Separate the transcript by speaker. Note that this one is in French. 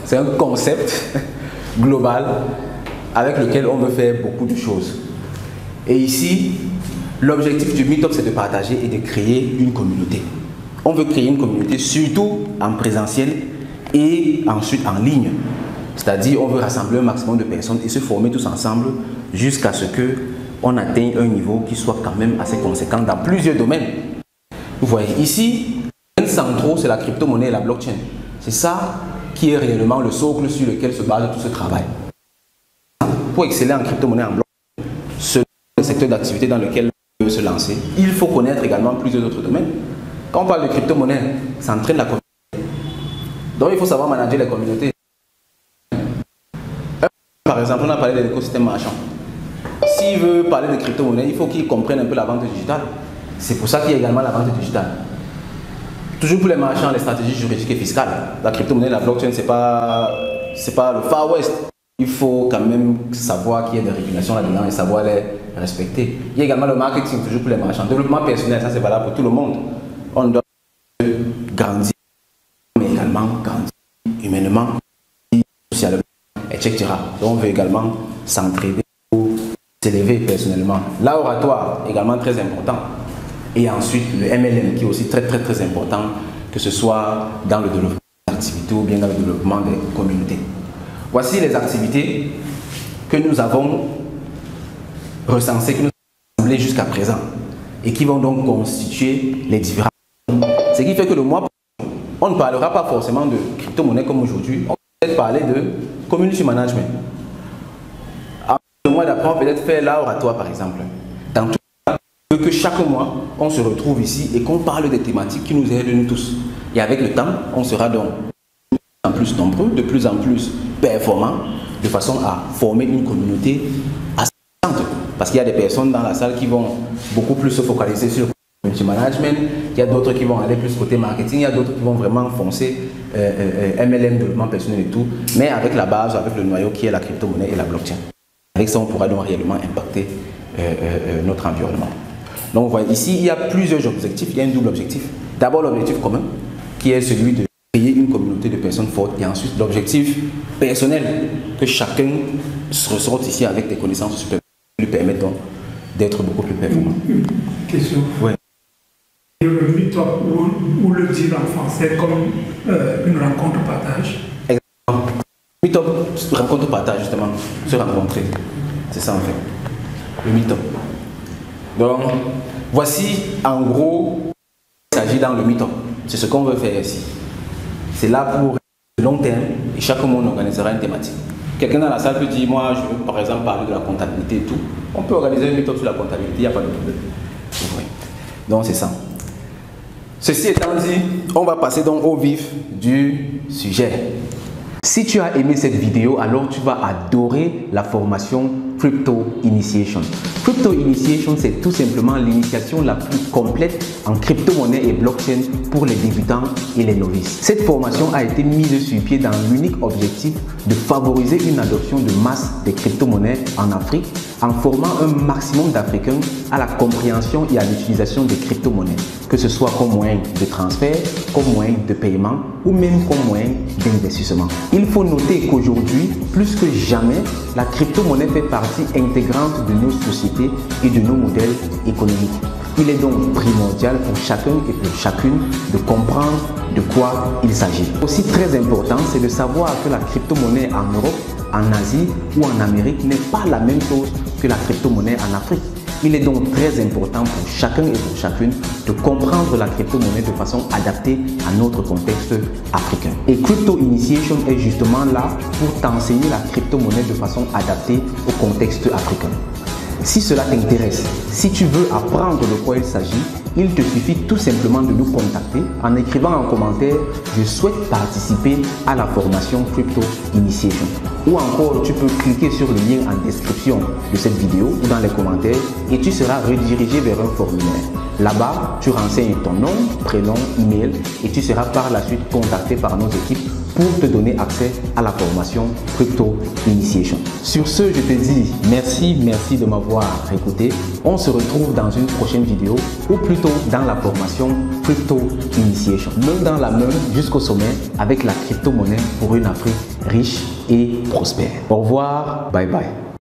Speaker 1: C'est un concept global avec lequel on veut faire beaucoup de choses. Et ici, l'objectif du Meetup, c'est de partager et de créer une communauté. On veut créer une communauté surtout en présentiel et ensuite en ligne. C'est-à-dire, on veut rassembler un maximum de personnes et se former tous ensemble jusqu'à ce qu'on atteigne un niveau qui soit quand même assez conséquent dans plusieurs domaines. Vous voyez, ici, un central, c'est la crypto-monnaie et la blockchain. C'est ça qui est réellement le socle sur lequel se base tout ce travail. Pour exceller en crypto-monnaie et en blockchain, selon le secteur d'activité dans lequel on veut se lancer, il faut connaître également plusieurs autres domaines. Quand on parle de crypto-monnaie, ça entraîne la communauté. Donc, il faut savoir manager les communautés. Par exemple, on a parlé de l'écosystème marchand. S'il veut parler de crypto-monnaie, il faut qu'il comprenne un peu la vente digitale. C'est pour ça qu'il y a également la vente digitale. Toujours pour les marchands, les stratégies juridiques et fiscales. La crypto-monnaie, la blockchain, c'est pas le Far West. Il faut quand même savoir qu'il y a des régulations là-dedans et savoir les respecter. Il y a également le marketing, toujours pour les marchands. Développement personnel, ça c'est valable pour tout le monde. On doit grandir, mais également grandir humainement, socialement, etc. Donc on veut également s'entraider pour s'élever personnellement. L'oratoire, également très important. Et ensuite le MLM qui est aussi très important, que ce soit dans le développement des activités ou bien dans le développement des communautés. Voici les activités que nous avons recensées, que nous avons assemblées jusqu'à présent et qui vont donc constituer les différents. Ce qui fait que le mois prochain, on ne parlera pas forcément de crypto-monnaie comme aujourd'hui, on va peut-être parler de community management. Le mois d'après, on peut peut-être faire l'oratoire par exemple. Dans tout cas, que chaque mois, on se retrouve ici et qu'on parle des thématiques qui nous aident nous tous. Et avec le temps, on sera donc de plus en plus nombreux, de plus en plus performants, de façon à former une communauté assez importante. Parce qu'il y a des personnes dans la salle qui vont beaucoup plus se focaliser sur le community management, il y a d'autres qui vont aller plus côté marketing, il y a d'autres qui vont vraiment foncer MLM, développement personnel et tout, mais avec la base, avec le noyau qui est la crypto-monnaie et la blockchain. Avec ça, on pourra donc réellement impacter notre environnement. Donc, vous voyez, ici, il y a plusieurs objectifs. Il y a un double objectif. D'abord, l'objectif commun, qui est celui de créer une communauté de personnes fortes. Et ensuite, l'objectif personnel, que chacun se ressorte ici avec des connaissances super qui lui permettent donc d'être beaucoup plus performant.
Speaker 2: Une question.
Speaker 1: Oui.
Speaker 2: Le Meetup, ou le dire en français comme une rencontre partage.
Speaker 1: Exactement. Meetup, rencontre partage, justement. Se rencontrer. C'est ça, en fait. Le Meetup. Donc, voici en gros ce qu'il s'agit dans le Meetup. C'est ce qu'on veut faire ici. C'est là pour le long terme et chaque mois on organisera une thématique. Quelqu'un dans la salle peut dire, moi je veux par exemple parler de la comptabilité et tout. On peut organiser un Meetup sur la comptabilité, il n'y a pas de problème. Donc c'est ça. Ceci étant dit, on va passer donc au vif du sujet. Si tu as aimé cette vidéo, alors tu vas adorer la formation Crypto Initiation. Crypto Initiation, c'est tout simplement l'initiation la plus complète en crypto-monnaie et blockchain pour les débutants et les novices. Cette formation a été mise sur pied dans l'unique objectif de favoriser une adoption de masse des crypto-monnaies en Afrique en formant un maximum d'Africains à la compréhension et à l'utilisation des crypto-monnaies, que ce soit comme moyen de transfert, comme moyen de paiement ou même comme moyen d'investissement. Il faut noter qu'aujourd'hui, plus que jamais, la crypto-monnaie fait partie intégrante de nos sociétés et de nos modèles économiques. Il est donc primordial pour chacun et pour chacune de comprendre de quoi il s'agit. Aussi très important, c'est de savoir que la crypto-monnaie en Europe, en Asie ou en Amérique n'est pas la même chose que la crypto-monnaie en Afrique. Il est donc très important pour chacun et pour chacune de comprendre la crypto-monnaie de façon adaptée à notre contexte africain. Et Crypto Initiation est justement là pour t'enseigner la crypto-monnaie de façon adaptée au contexte africain. Si cela t'intéresse, si tu veux apprendre de quoi il s'agit, il te suffit tout simplement de nous contacter en écrivant en commentaire « Je souhaite participer à la formation Crypto Initiation » ou encore tu peux cliquer sur le lien en description de cette vidéo ou dans les commentaires et tu seras redirigé vers un formulaire. Là-bas, tu renseignes ton nom, prénom, email et tu seras par la suite contacté par nos équipes pour te donner accès à la formation Crypto Initiation. Sur ce, je te dis merci de m'avoir écouté. On se retrouve dans une prochaine vidéo ou plutôt dans la formation Crypto Initiation. Main dans la main jusqu'au sommet avec la crypto-monnaie pour une Afrique riche et prospère. Au revoir, bye bye.